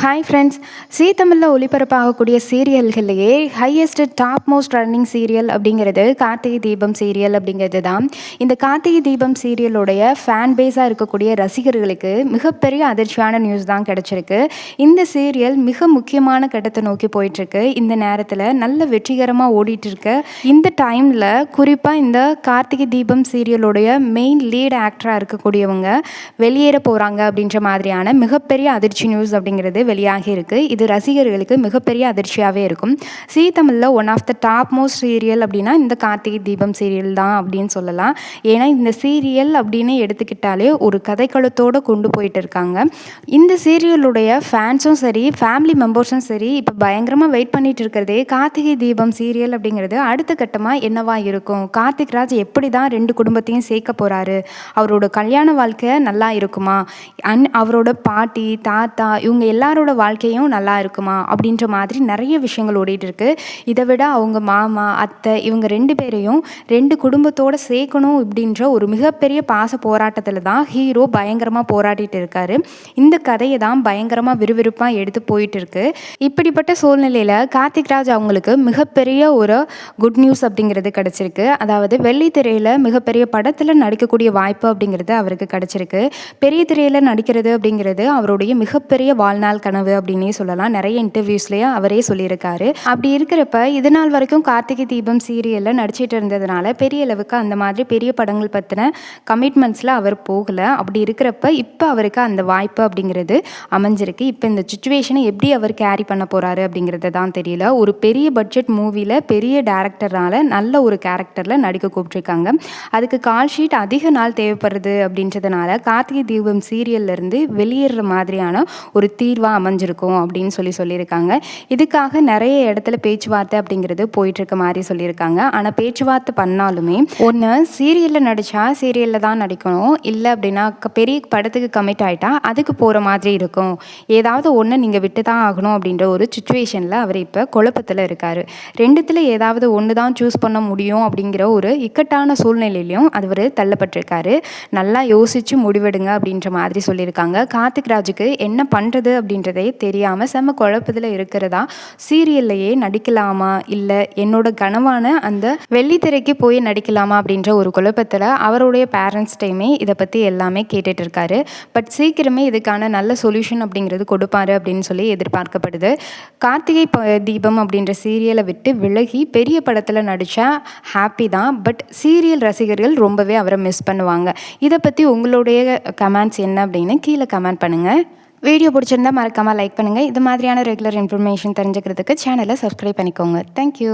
Hi friends, Zee தமிழில் ஒளிபரப்பாகக்கூடிய சீரியல்கள்லேயே highest top most running serial அப்படிங்கிறது கார்த்திகை தீபம் சீரியல் அப்படிங்கிறது தான். இந்த கார்த்திகை தீபம் சீரியலுடைய ஃபேன் பேஸாக இருக்கக்கூடிய ரசிகர்களுக்கு மிகப்பெரிய அதிர்ச்சியான நியூஸ் தான் கிடச்சிருக்கு. இந்த சீரியல் மிக முக்கியமான கட்டத்தை நோக்கி போயிட்டுருக்கு. இந்த நேரத்தில் நல்ல வெற்றிகரமாக ஓடிட்டுருக்கு. இந்த டைமில் குறிப்பாக இந்த கார்த்திகை தீபம் சீரியலுடைய மெயின் லீட் ஆக்டராக இருக்கக்கூடியவங்க வெளியேற போகிறாங்க அப்படின்ற மாதிரியான மிகப்பெரிய அதிர்ச்சி நியூஸ் அப்படிங்கிறது வெளியாகி இருக்கு. இது ரசிகர்களுக்கு மிகப்பெரிய அதிர்ச்சியாகவே இருக்கும். ஜீ தமிழில் one of the top most serial அப்படின்னா இந்த கார்த்திகை தீபம் சீரியல் தான் அப்படின்னு சொல்லலாம். ஏன்னா இந்த சீரியல் அப்படின்னு எடுத்துக்கிட்டாலே ஒரு கதைக்களத்தோடு கொண்டு போயிட்டு இருக்காங்க. இந்த சீரியலுடைய ஃபேன்ஸும் சரி, ஃபேமிலி மெம்பர்ஸும் சரி, இப்போ பயங்கரமாக வெயிட் பண்ணிட்டு இருக்கிறதே கார்த்திகை தீபம் சீரியல் அப்படிங்கிறது அடுத்த கட்டமாக என்னவா இருக்கும், கார்த்திக் ராஜ் எப்படி தான் ரெண்டு குடும்பத்தையும் சேர்க்க போகிறாரு, அவரோட கல்யாண வாழ்க்கை நல்லா இருக்குமா, அவரோட பாட்டி தாத்தா இவங்க எல்லாரோட வாழ்க்கையும் நல்லா இருக்குமா அப்படின்ற மாதிரி நிறைய விஷயங்கள் ஓடிட்டு இருக்கு. இதை விட அவங்க மாமா அத்தை இவங்க ரெண்டு பேரையும் ரெண்டு குடும்பத்தோடு சேர்க்கணும் அப்படின்ற ஒரு மிகப்பெரிய பாச போராட்டத்தில் தான் ஹீரோ பயங்கரமாக போராடிட்டு இருக்காரு. இந்த கதையை தான் பயங்கரமாக விறுவிறுப்பாக எடுத்து போயிட்டு இருக்கு. இப்படிப்பட்ட சூழ்நிலையில் கார்த்திக் ராஜ் அவங்களுக்கு மிகப்பெரிய ஒரு குட் நியூஸ் அப்படிங்கிறது கிடச்சிருக்கு. அதாவது வெள்ளித்திரையில் மிகப்பெரிய படத்தில் நடிக்கக்கூடிய வாய்ப்பு அப்படிங்கிறது அவருக்கு கிடச்சிருக்கு. பெரிய திரையில் நடிக்கிறது அப்படிங்கிறது அவருடைய மிகப்பெரிய வாழ்நாள் கனவு அப்படின்னே சொல்லலாம். நிறைய இன்டர்வியூஸ்லேயே அவரே சொல்லியிருக்காரு. அப்படி இருக்கிறப்ப இது நாள் வரைக்கும் கார்த்திகை தீபம் சீரியலில் நடிச்சிட்டு இருந்ததுனால பெரிய அளவுக்கு அந்த மாதிரி பெரிய படங்கள் பற்றின கமிட்மெண்ட்ஸில் அவர் போகலை. அப்படி இருக்கிறப்ப இப்போ அவருக்கு அந்த வாய்ப்பு அப்படிங்கிறது அமைஞ்சிருக்கு. இப்போ இந்த சுச்சுவேஷனை எப்படி அவர் கேரி பண்ண போகிறாரு அப்படிங்கிறது தான் தெரியல. ஒரு பெரிய பட்ஜெட் மூவியில் பெரிய டேரக்டரால் நல்ல ஒரு கேரக்டரில் நடிக்க கூப்பிட்ருக்காங்க. அதுக்கு கால் ஷீட் அதிக நாள் தேவைப்படுறது அப்படின்றதுனால கார்த்திகை தீபம் சீரியல்லேருந்து வெளியேற மாதிரியான ஒரு தீர்வாக அமைஞ்சிருக்கும் அப்படின்னு சொல்லியிருக்காங்க. இதுக்காக நிறைய இடத்துல பேச்சுவார்த்தை அப்படிங்கிறது போயிட்டுருக்க மாதிரி சொல்லியிருக்காங்க. ஆனால் பேச்சுவார்த்தை பண்ணாலுமே ஒன்று சீரியலில் நடித்தா சீரியலில் தான் நடிக்கணும், இல்லை அப்படின்னா பெரிய படத்துக்கு கமிட் ஆகிட்டா அதுக்கு போகிற மாதிரி இருக்கும், ஏதாவது ஒன்று நீங்கள் விட்டு தான் ஆகணும் அப்படின்ற ஒரு சுச்சுவேஷனில் அவர் இப்போ குழப்பத்தில் இருக்கார். ரெண்டுத்தில் ஏதாவது ஒன்று தான் சூஸ் பண்ண முடியும் அப்படிங்கிற ஒரு இக்கட்டான சூழ்நிலையிலையும் அவர் தள்ளப்பட்டிருக்காரு. நல்லா யோசித்து முடிவெடுங்க அப்படின்ற மாதிரி சொல்லியிருக்காங்க. கார்த்திக் ராஜுக்கு என்ன பண்ணுறது அப்படின்றதே தெரியாமல் செம்ம குழப்பத்தில் இருக்கிறதா. சீரியல்லையே நடிக்கலாமா, இல்லை என்னோட கனவான அந்த வெள்ளித்திரைக்கு போய் நடிக்கலாமா அப்படின்ற ஒரு குழப்பத்தில் அவருடைய பேரண்ட்ஸ் டைமே இதை பற்றி எல்லாமே கேட்டுட்டு இருக்காரு. பட் சீக்கிரமே இதுக்கான நல்ல சொல்யூஷன் அப்படிங்கிறது கொடுப்பாரு அப்படின்னு சொல்லி எதிர்பார்க்கப்படுது. கார்த்திகை தீபம் அப்படின்ற சீரியலை விட்டு விலகி பெரிய படத்தில் நடித்தா ஹாப்பி தான். பட் சீரியல் ரசிகர்கள் ரொம்பவே அவரை மிஸ் பண்ணுவாங்க. இதை பற்றி உங்களுடைய கமெண்ட்ஸ் என்ன அப்படின்னு கீழே கமெண்ட் பண்ணுங்கள். வீடியோ பிடிச்சிருந்தா மறக்காமல் லைக் பண்ணுங்கள். இது மாதிரியான ரெகுலர் இன்ஃபர்மேஷன் தெரிஞ்சுக்கிறதுக்கு சேனலை சப்ஸ்கிரைப் பண்ணிக்கோங்க. தேங்க்யூ.